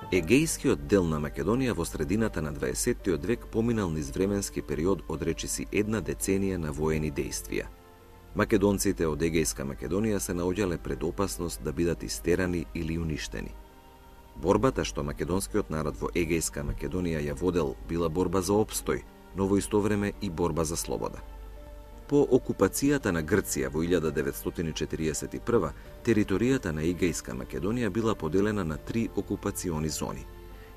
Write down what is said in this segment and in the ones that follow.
Егејскиот дел на Македонија во средината на 20. век поминал низ временски период од речиси една деценија на воени дејствија. Македонците од Егејска Македонија се наоѓале пред опасност да бидат истерани или уништени. Борбата што македонскиот народ во Егејска Македонија ја водел била борба за опстој, но во исто време и борба за слобода. По окупацијата на Грција во 1941, територијата на Егејска Македонија била поделена на 3 окупациони зони.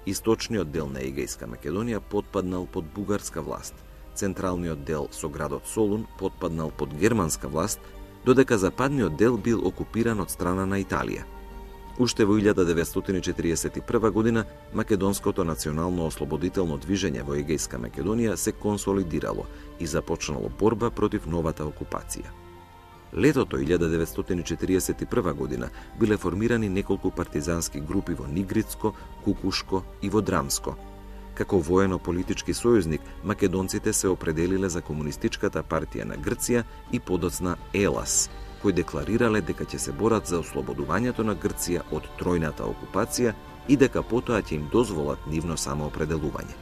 Источниот дел на Егејска Македонија потпаднал под бугарска власт, централниот дел со градот Солун потпаднал под германска власт, додека западниот дел бил окупиран од страна на Италија. Уште во 1941 година македонското национално ослободително движење во Егејска Македонија се консолидирало и започнало борба против новата окупација. Летото 1941 година биле формирани неколку партизански групи во Нигрицко, Кукушко и во Драмско. Како воено-политички сојузник, македонците се определиле за Комунистичката партија на Грција и подоцна ЕЛАС, кои декларирале дека ќе се борат за ослободувањето на Грција од тројната окупација и дека потоа ќе им дозволат нивно самоопределување.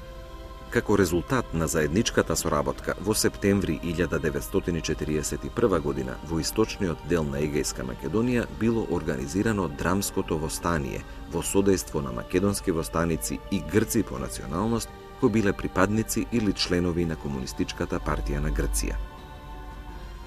Како резултат на заедничката соработка, во септември 1941 година во источниот дел на Егејска Македонија било организирано Драмското востание во содејство на македонски востаници и грци по националност кои биле припадници или членови на Комунистичката партија на Грција.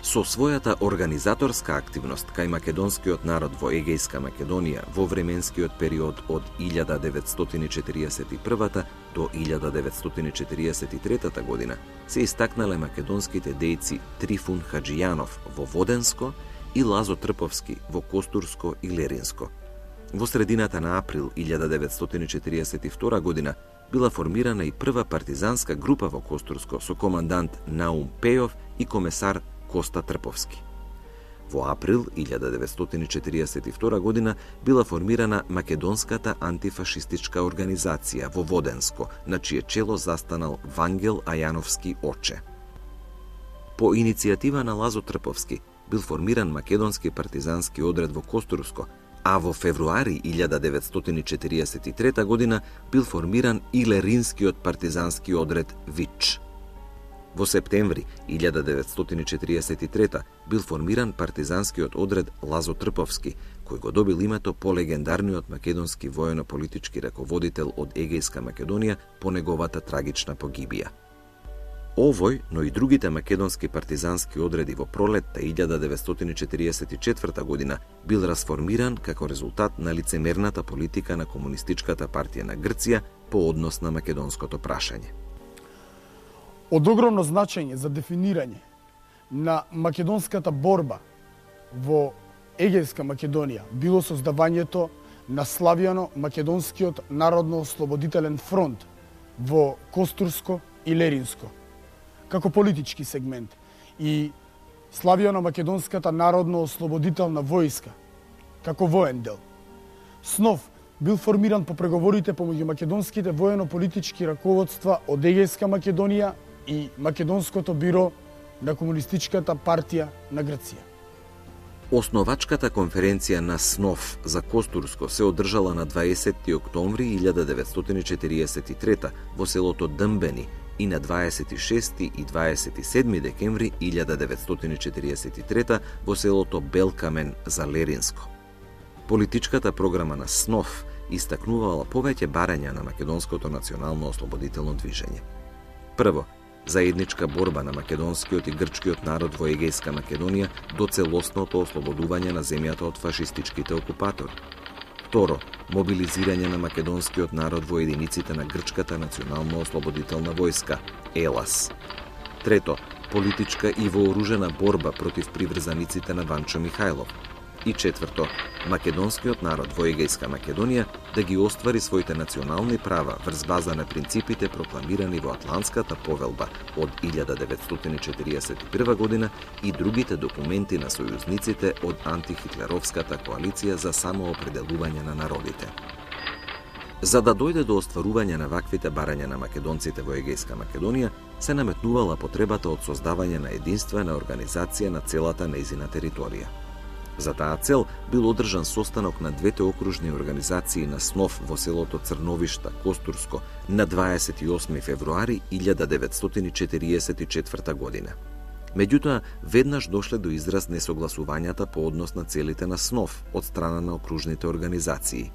Со својата организаторска активност кај македонскиот народ во Егејска Македонија во временскиот период од 1941 до 1943 година се истакнале македонските дејци Трифун Хаджијанов во Воденско и Лазо Трповски во Костурско и Леринско. Во средината на април 1942 година била формирана и прва партизанска група во Костурско со командант Наум Пејов и комесар Коста Трповски. Во април 1942 година била формирана Македонската антифашистичка организација во Воденско, на чие чело застанал Вангел Ајановски Оче. По иницијатива на Лазо Трповски бил формиран македонски партизански одред во Костурско, а во февруари 1943 година бил формиран и Леринскиот партизански одред Вич. Во септември 1943 бил формиран партизанскиот одред Лазо Трповски, кој го добил името по легендарниот македонски воено-политички раководител од Егејска Македонија по неговата трагична погибија. Овој, но и другите македонски партизански одреди во пролетта 1944 година бил расформиран како резултат на лицемерната политика на Комунистичката партија на Грција по однос на македонското прашање. Од огромно значење за дефинирање на македонската борба во Егејска Македонија било создавањето на Славјано-Македонскиот народно-ослободителен фронт во Костурско и Леринско, како политички сегмент, и Славјано-Македонската народно-ослободителна војска, како воен дел. СНОВ бил формиран по преговорите помеѓу македонските воено-политички раководства од Егејска Македонија и Македонското биро на Комунистичката партија на Грција. Основачката конференција на СНОВ за Костурско се одржала на 20 октомври 1943 во селото Дмбени и на 26 и 27 декември 1943 во селото Белкамен за Леринско. Политичката програма на СНОВ истакнувала повеќе барања на македонското национално ослободително движење. Прво, заедничка борба на македонскиот и грчкиот народ во Егејска Македонија до целосното ослободување на земјата од фашистичките окупатори. Второ, мобилизирање на македонскиот народ во единиците на Грчката национално ослободителна војска, ЕЛАС. Трето, политичка и вооружена борба против приврзаниците на Ванчо Михајлов. И четврто, македонскиот народ во Егејска Македонија да ги оствари своите национални права врз база на принципите прокламирани во Атлантската повелба од 1941 година и другите документи на сојузниците од антихитлеровската коалиција за самоопределување на народите. За да дојде до остварување на ваквите барања на македонците во Егејска Македонија, се наметнувала потребата од создавање на единствена организација на целата нејзина територија. За таа цел бил одржан состанок на двете окружни организации на СНОВ во селото Црновишта, Костурско, на 28 февруари 1944 година. Меѓутоа, веднаш дошле до израз несогласувањата по однос на целите на СНОВ од страна на окружните организации.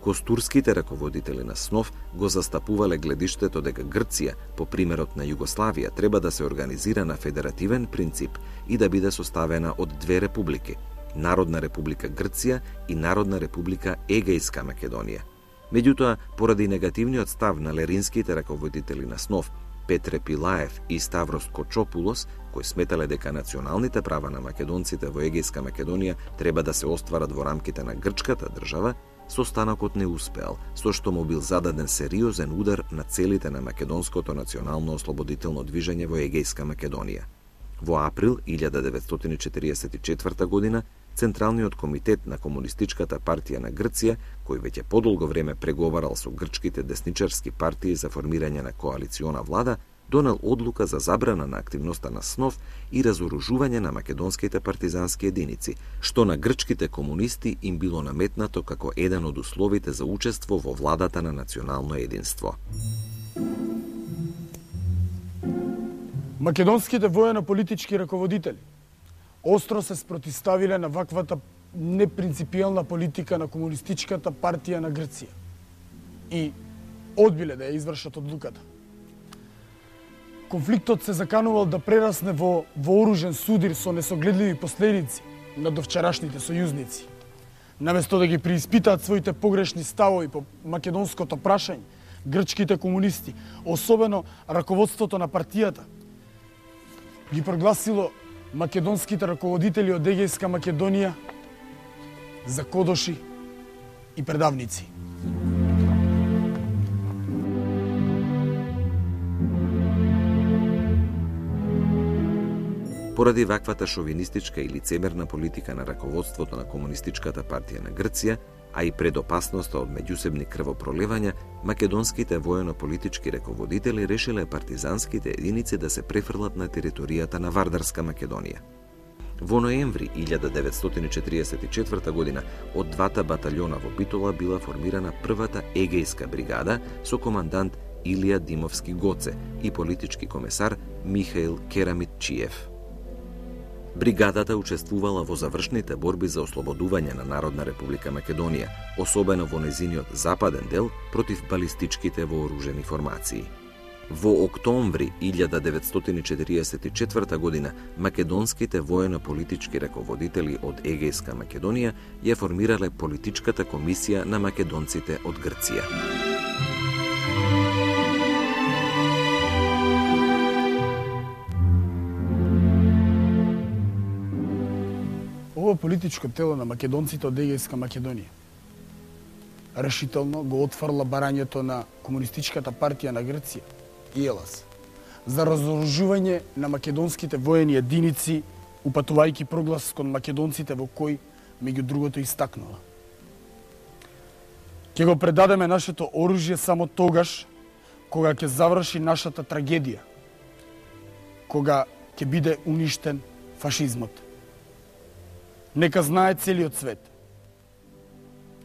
Костурските раководители на СНОВ го застапувале гледиштето дека Грција, по примерот на Југославија, треба да се организира на федеративен принцип и да биде составена од две републики – Народна република Грција и Народна република Егејска Македонија. Меѓутоа, поради негативниот став на леринските раководители на СНОВ, Петре Пилаев и Ставрос Кочопулос, кои сметале дека националните права на македонците во Егејска Македонија треба да се остварат во рамките на грчката држава, состанокот не успеал, со што му бил зададен сериозен удар на целите на македонското национално ослободително движење во Егејска Македонија. Во април 1944 година, Централниот комитет на Комунистичката партија на Грција, кој веќе подолго време преговарал со грчките десничарски партии за формирање на коалициона влада, донел одлука за забрана на активноста на СНОВ и разоружување на македонските партизански единици, што на грчките комунисти им било наметнато како еден од условите за учество во владата на национално единство. Македонските воено-политички раководители остро се спротивставиле на ваквата непринципијална политика на Комунистичката партија на Грција и одбиле да ја извршат одлуката. Конфликтот се заканувал да прерасне во вооружен судир со несогледливи последици на довчерашните сојузници. Наместо да ги преиспитаат своите погрешни ставови по македонското прашање, грчките комунисти, особено раководството на партијата, ги прогласило македонските раководители од Егејска Македонија за кодоши и предавници. Поради ваквата шовинистичка и лицемерна политика на раководството на Комунистичката партија на Грција, а и пред опасноста од меѓусебни крвопролевања, македонските воено-политички раководители решиле партизанските единици да се префрлат на територијата на Вардарска Македонија. Во ноември 1944 година од двата батальона во Битола била формирана првата Егејска бригада со командант Илија Димовски Гоце и политички комесар Михаил Керамитчиев. Бригадата учествувала во завршните борби за ослободување на Народна република Македонија, особено во незиниот западен дел против балистичките вооружени формации. Во октомври 1944 година македонските воено-политички раководители од Егејска Македонија ја формирале политичката комисија на македонците од Грција. Ова политичко тело на македонците од Егејска Македонија решително го отфрла барањето на Комунистичката партија на Грција и ЕЛАС за разоружување на македонските воени единици, упатувајќи проглас кон македонците во кој, меѓу другото, истакнува: ќе го предадеме нашето оружје само тогаш кога ќе заврши нашата трагедија, кога ќе биде уништен фашизмот. Нека знае целиот свет.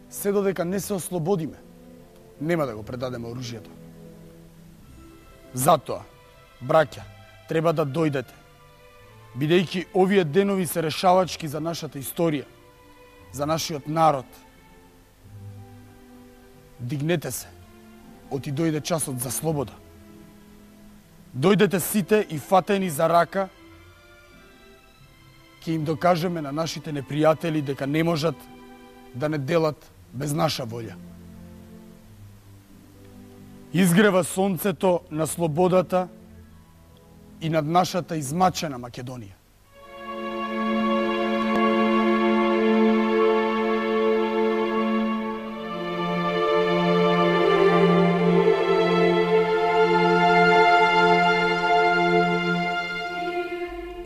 Се додека не се ослободиме, нема да го предадеме оружјето. Затоа, браќа, треба да дојдете, бидејќи овие денови се решавачки за нашата историја, за нашиот народ. Дигнете се, оти дојде часот за слобода. Дојдете сите и фатени за рака, ќе им докажеме на нашите непријатели дека не можат да не делат без наша волја. Изгрева сонцето на слободата и над нашата измачена Македонија.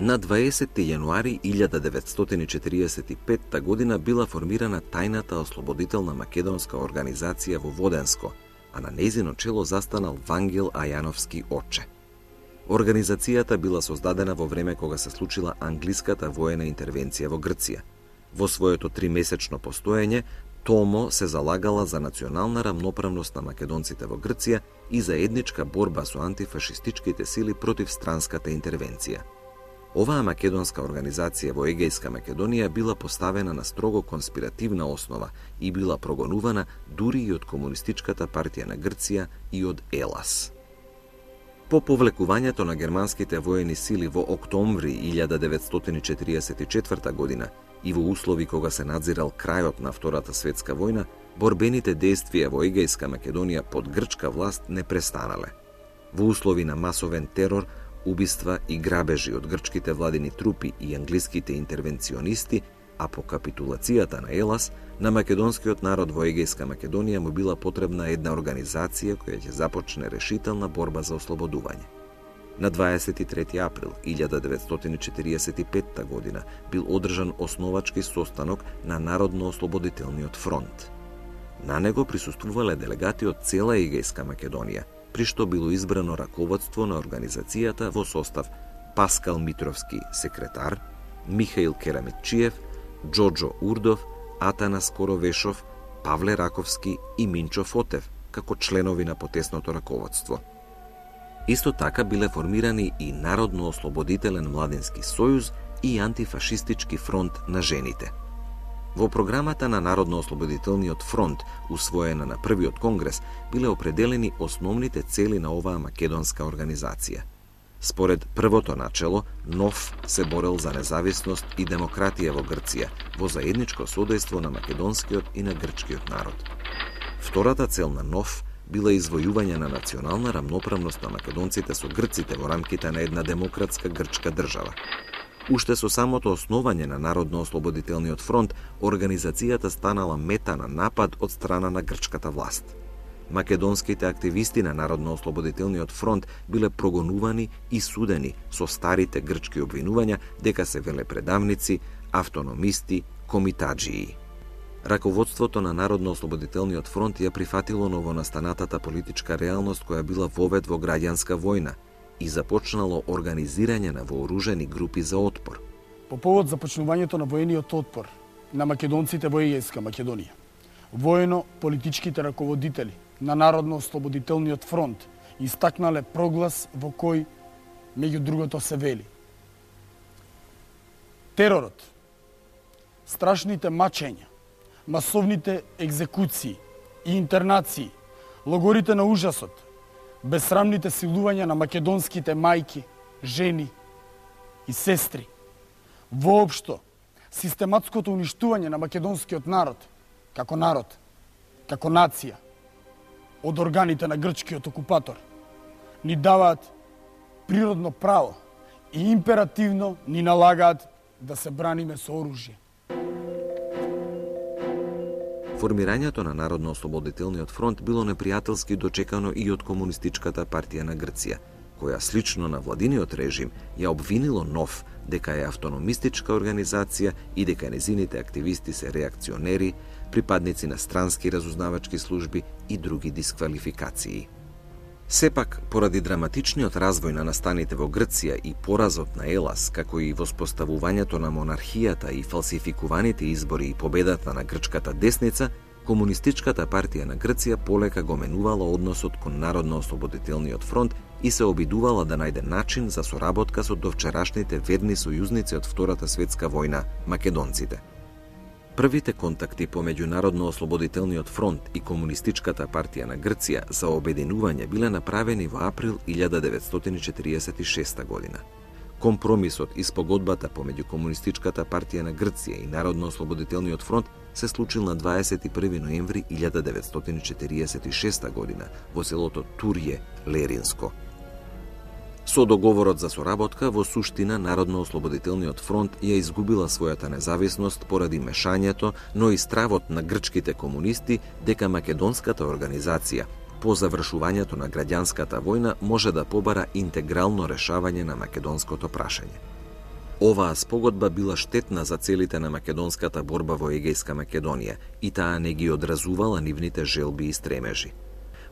На 20 јануари 1945 година била формирана тајната ослободителна македонска организација во Воденско, а на нејзино чело застанал Вангел Ајановски Оче. Организацијата била создадена во време кога се случила англиската воена интервенција во Грција. Во своето 3-месечно постоење, ТОМО се залагала за национална рамноправност на македонците во Грција и заедничка борба со антифашистичките сили против странската интервенција. Оваа македонска организација во Егејска Македонија била поставена на строго конспиративна основа и била прогонувана дури и од Комунистичката партија на Грција и од ЕЛАС. По повлекувањето на германските воени сили во октомври 1944 година и во услови кога се надзирал крајот на Втората светска војна, борбените действија во Егејска Македонија под грчка власт не престанале. Во услови на масовен терор, убиства и грабежи од грчките владини трупи и англиските интервенционисти, а по капитулацијата на ЕЛАС, на македонскиот народ во Егејска Македонија му била потребна една организација која ќе започне решителна борба за ослободување. На 23 април 1945 година бил одржан основачки состанок на Народно-ослободителниот фронт. На него присуствувале делегати од цела Егејска Македонија, при што било избрано раководство на организацијата во состав Паскал Митровски, секретар, Михаил Керамитчиев, Джоджо Урдов, Атанас Коровешов, Павле Раковски и Минчо Фотев, како членови на потесното раководство. Исто така биле формирани и Народно-ослободителен младински сојуз и антифашистички фронт на жените. Во програмата на Народно-ослободителниот фронт, усвоена на првиот конгрес, биле определени основните цели на оваа македонска организација. Според првото начело, НОФ се борел за независност и демократија во Грција, во заедничко содејство на македонскиот и на грчкиот народ. Втората цел на НОФ била извојување на национална рамноправност на македонците со грците во рамките на една демократска грчка држава. Уште со самото основање на Народно-ослободителниот фронт, организацијата станала мета на напад од страна на грчката власт. Македонските активисти на Народно-ослободителниот фронт биле прогонувани и судени со старите грчки обвинувања дека се велепредавници, автономисти, комитаджии. Раководството на Народно-ослободителниот фронт ја прифатило новонастанатата политичка реалност која била вовед во граѓанска војна и започнало организирање на вооружени групи за отпор. По повод започнувањето на воениот отпор на македонците во Егејска Македонија, воено-политичките раководители на Народно-ослободителниот фронт истакнале проглас во кој, меѓу другото, се вели: теророт, страшните мачења, масовните екзекуции и интернации, логорите на ужасот, безсрамните силувања на македонските мајки, жени и сестри, воопшто систематското уништување на македонскиот народ, како нација, од органите на грчкиот окупатор, ни даваат природно право и императивно ни налагаат да се браниме со оружје. Формирањето на Народно-ослободителниот фронт било непријателски дочекано и од Комунистичката партија на Грција, која слично на владиниот режим ја обвинило НОФ дека е автономистичка организација и дека незините активисти се реакционери, припадници на странски разузнавачки служби и други дисквалификации. Сепак, поради драматичниот развој на настаните во Грција и поразот на ЕЛАС, како и воспоставувањето на монархијата и фалсификуваните избори и победата на грчката десница, Комунистичката партија на Грција полека го менувала односот кон Народно-ослободителниот фронт и се обидувала да најде начин за соработка со довчерашните верни сојузници од Втората светска војна, македонците. Првите контакти помеѓу Народно-ослободителниот фронт и Комунистичката партија на Грција за обединување биле направени во април 1946 година. Компромисот и спогодбата помеѓу Комунистичката партија на Грција и Народно-ослободителниот фронт се случил на 21 ноември 1946 година во селото Турје, Леринско. Со договорот за соработка, во суштина Народно-ослободителниот фронт ја изгубила својата независност поради мешањето, но и стравот на грчките комунисти дека македонската организација по завршувањето на граѓанската војна може да побара интегрално решавање на македонското прашање. Оваа спогодба била штетна за целите на македонската борба во Егејска Македонија и таа не ги одразувала нивните желби и стремежи.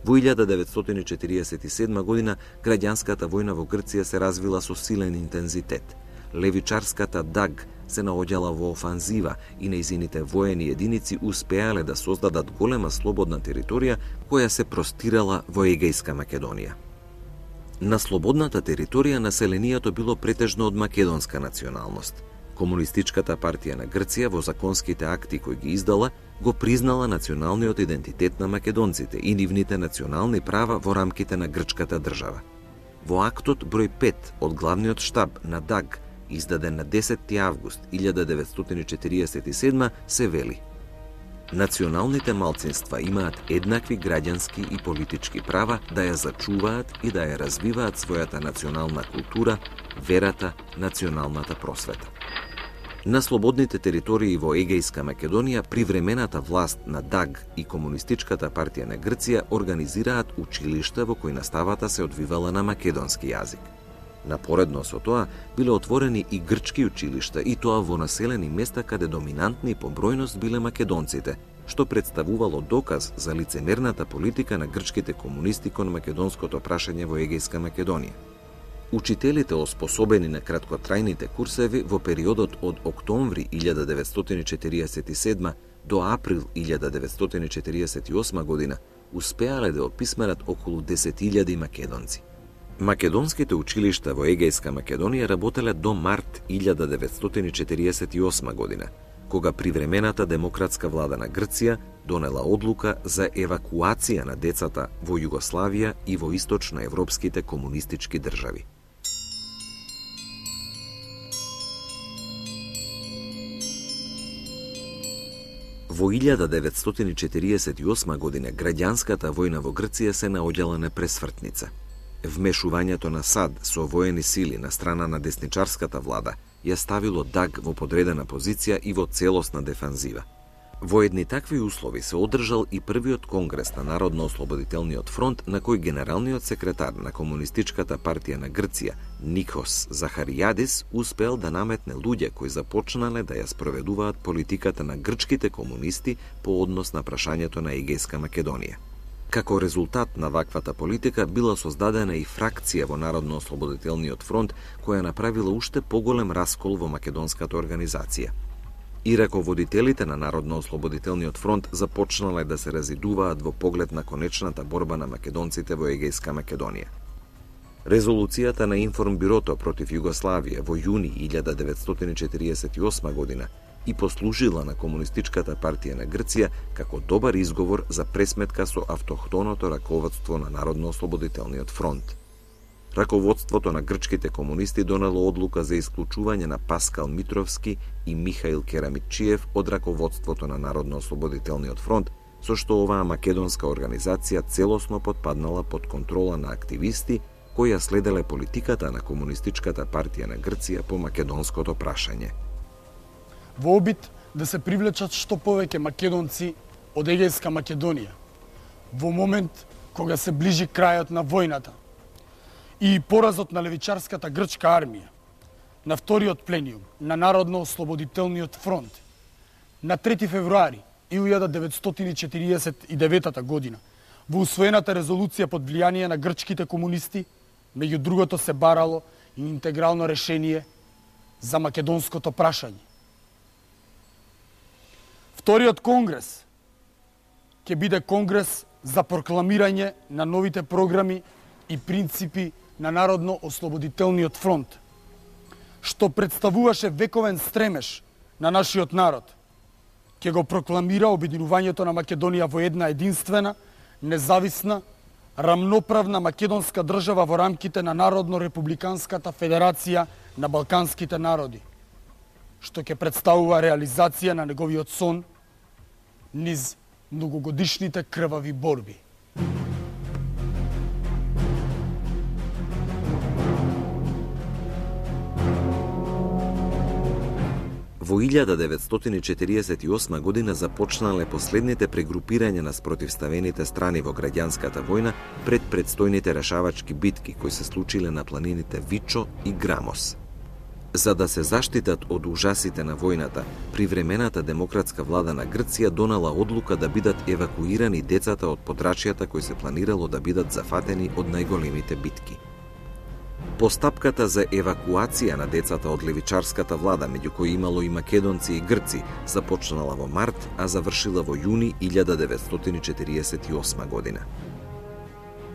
Во 1947 година граѓанската војна во Грција се развила со силен интензитет. Левичарската ДАГ се наоѓала во офанзива и нејзините воени единици успеале да создадат голема слободна територија која се простирала во Егејска Македонија. На слободната територија населението било претежно од македонска националност. Комунистичката партија на Грција во законските акти кои ги издала го признала националниот идентитет на македонците и нивните национални права во рамките на грчката држава. Во актот број 5 од главниот штаб на ДАГ, издаден на 10 август 1947, се вели: националните малцинства имаат еднакви граѓански и политички права да ја зачуваат и да ја развиваат својата национална култура, верата, националната просвета. На слободните територии во Егејска Македонија привремената власт на ДАГ и Комунистичката партија на Грција организираат училишта во кои наставата се одвивала на македонски јазик. Напоредно со тоа биле отворени и грчки училишта, и тоа во населени места каде доминантни по бројност биле македонците, што представувало доказ за лицемерната политика на грчките комунисти кон македонското прашање во Егејска Македонија. Учителите оспособени на краткотрајните курсеви во периодот од октомври 1947 до април 1948 година успеале да описмерат околу 10.000 македонци. Македонските училишта во Егејска Македонија работеле до март 1948 година, кога привремената демократска влада на Грција донела одлука за евакуација на децата во Југославија и во источноевропските комунистички држави. Во 1948 година граѓанската војна во Грција се наоѓала на пресвртница. Вмешувањето на САД со воени сили на страна на десничарската влада ја ставило ДАГ во подредена позиција и во целосна дефанзива. Во едни такви услови се одржал и првиот конгрес на Народно-ослободителниот фронт, на кој генералниот секретар на Комунистичката партија на Грција, Никос Захаријадис, успел да наметне луѓе кои започнале да ја спроведуваат политиката на грчките комунисти по однос на прашањето на Егејска Македонија. Како резултат на ваквата политика била создадена и фракција во Народно-ослободителниот фронт која направила уште поголем раскол во македонската организација. И раководителите на Народно-ослободителниот фронт започнале да се разидуваат во поглед на конечната борба на македонците во Егејска Македонија. Резолуцијата на Информбирото против Југославија во јуни 1948 година и послужила на Комунистичката партија на Грција како добар изговор за пресметка со автохтоното раководство на Народно-ослободителниот фронт. Раководството на грчките комунисти донело одлука за исклучување на Паскал Митровски и Михаил Керамитчиев од раководството на Народно-ослободителниот фронт, со што оваа македонска организација целосно потпаднала под контрола на активисти кои ја следеле политиката на Комунистичката партија на Грција по македонското прашање. Во обид да се привлечат што повеќе македонци од Егејска Македонија, во момент кога се ближи крајот на војната и поразот на левичарската грчка армија, на вториот плениум на Народно-ослободителниот фронт, на 3 февруари 1949 година, во усвоената резолуција под влијание на грчките комунисти, меѓу другото се барало и интегрално решение за македонското прашање. Вториот конгрес ќе биде конгрес за прокламирање на новите програми и принципи на Народно-ослободителниот фронт, што представуваше вековен стремеж на нашиот народ. Ќе го прокламира обединувањето на Македонија во една единствена, независна, рамноправна македонска држава во рамките на Народно-републиканската федерација на балканските народи, што ќе представува реализација на неговиот сон низ многогодишните крвави борби. Во 1948 година започнале последните прегрупирања на спротивставените страни во граѓанската војна пред предстојните решавачки битки кои се случиле на планините Вичо и Грамос. За да се заштитат од ужасите на војната, привремената демократска влада на Грција донела одлука да бидат евакуирани децата од подрачјата кои се планирало да бидат зафатени од најголемите битки. Постапката за евакуација на децата од левичарската влада, меѓу кои имало и македонци и грци, започнала во март, а завршила во јуни 1948 година.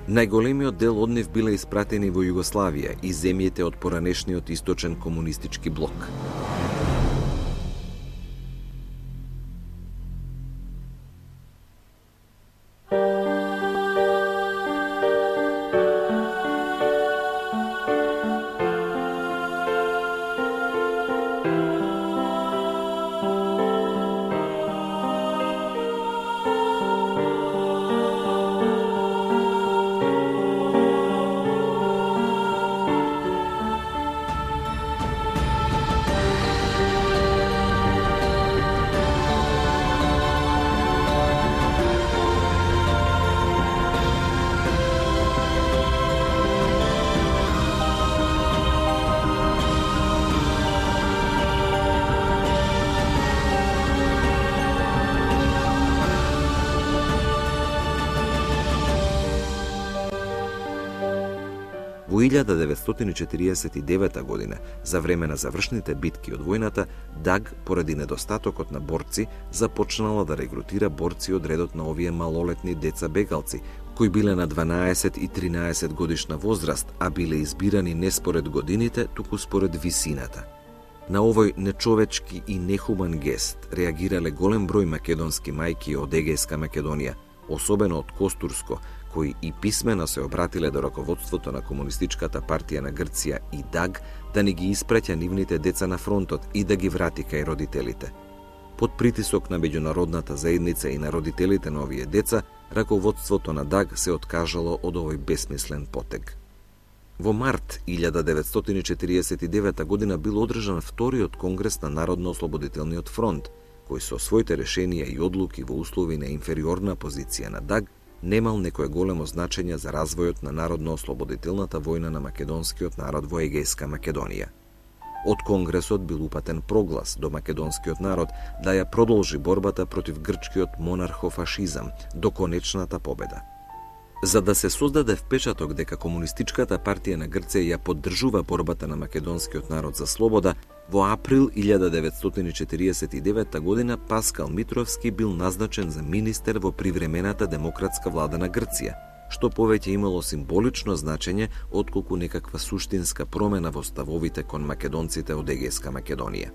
Најголемиот дел од нив биле испратени во Југославија и земјите од поранешниот источен комунистички блок. Во 1949 година, за време на завршните битки од војната, ДАГ, поради недостатокот на борци, започнала да регрутира борци од редот на овие малолетни деца бегалци, кои биле на 12 и 13 годишна возраст, а биле избирани не според годините, туку според висината. На овој нечовечки и нехуман гест реагирале голем број македонски мајки од Егејска Македонија, особено од Костурско, кои и писмено се обратиле до раководството на Комунистичката партија на Грција и ДАГ да не ги испраќа нивните деца на фронтот и да ги врати кај родителите. Под притисок на меѓународната заедница и на родителите на овие деца, раководството на ДАГ се откажало од овој бесмислен потег. Во март 1949 година бил одржан вториот конгрес на Народно-ослободителниот фронт, кој со своите решенија и одлуки во услови на инфериорна позиција на ДАГ немал некое големо значење за развојот на Народно-ослободителната војна на македонскиот народ во Егејска Македонија. Од Конгресот бил упатен проглас до македонскиот народ да ја продолжи борбата против грчкиот монархофашизам до конечната победа. За да се создаде впечаток дека Комунистичката партија на Грција ја поддржува борбата на македонскиот народ за слобода, во април 1949 година Паскал Митровски бил назначен за министер во привремената демократска влада на Грција, што повеќе имало символично значење отколку некаква суштинска промена во ставовите кон македонците од Егејска Македонија.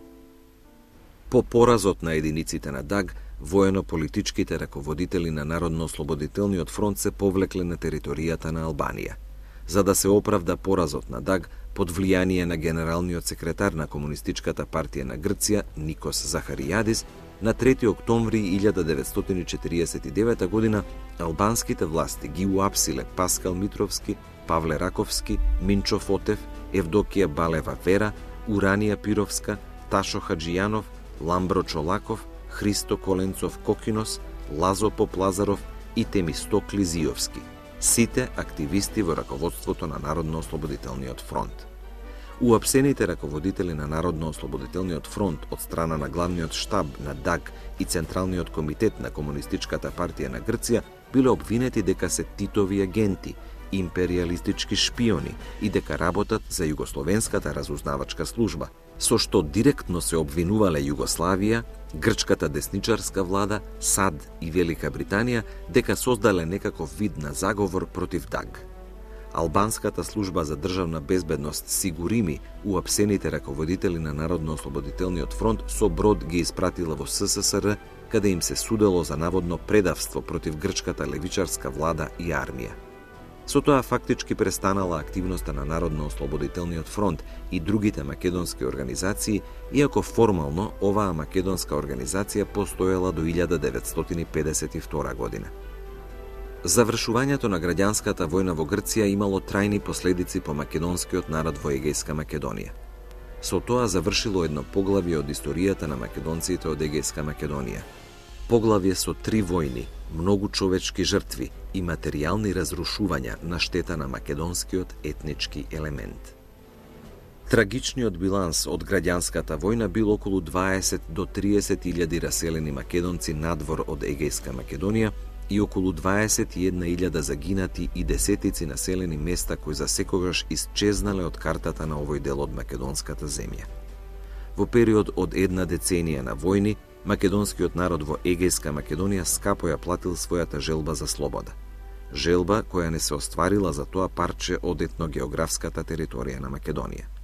По поразот на единиците на ДАГ, воено-политичките раководители на Народно-ослободителниот фронт се повлекле на територијата на Албанија. За да се оправда поразот на ДАГ, под влијание на генералниот секретар на Комунистичката партија на Грција, Никос Захаријадис, на 3 октомври 1949 година албанските власти ги уапсиле Паскал Митровски, Павле Раковски, Минчо Фотев, Евдокија Балева Вера, Уранија Пировска, Ташо Хаджијанов, Ламбро Чолаков, Христо Коленцов Кокинос, Лазо Поплазаров и Темистокли Зиовски, сите активисти во раководството на Народно-ослободителниот фронт. Уапсените раководители на Народно-ослободителниот фронт од страна на главниот штаб на ДАГ и Централниот комитет на Комунистичката партија на Грција биле обвинети дека се Титови агенти, империалистички шпиони и дека работат за Југословенската разузнавачка служба, со што директно се обвинувале Југославија, грчката десничарска влада, САД и Велика Британија дека создале некаков вид на заговор против ДАГ. Албанската служба за државна безбедност Сигурими уапсените раководители на Народно-ослободителниот фронт со брод ги испратила во СССР, каде им се судело за наводно предавство против грчката левичарска влада и армија. Со тоа фактички престанала активноста на Народно-ослободителниот фронт и другите македонски организации, иако формално оваа македонска организација постоела до 1952 година. Завршувањето на граѓанската војна во Грција имало трајни последици по македонскиот народ во Егејска Македонија. Со тоа завршило едно поглавје од историјата на македонците од Егејска Македонија. Поглавје со 3 војни, многу човечки жртви и материјални разрушувања на штета на македонскиот етнички елемент. Трагичниот биланс од граѓанската војна бил околу 20 до 30 илјади раселени македонци надвор од Егејска Македонија, и околу 21.000 загинати и десетици населени места кои за секогаш исчезнале од картата на овој дел од македонската земја. Во период од една деценија на војни, македонскиот народ во Егејска Македонија скапо ја платил својата желба за слобода. Желба која не се остварила за тоа парче од етногеографската територија на Македонија.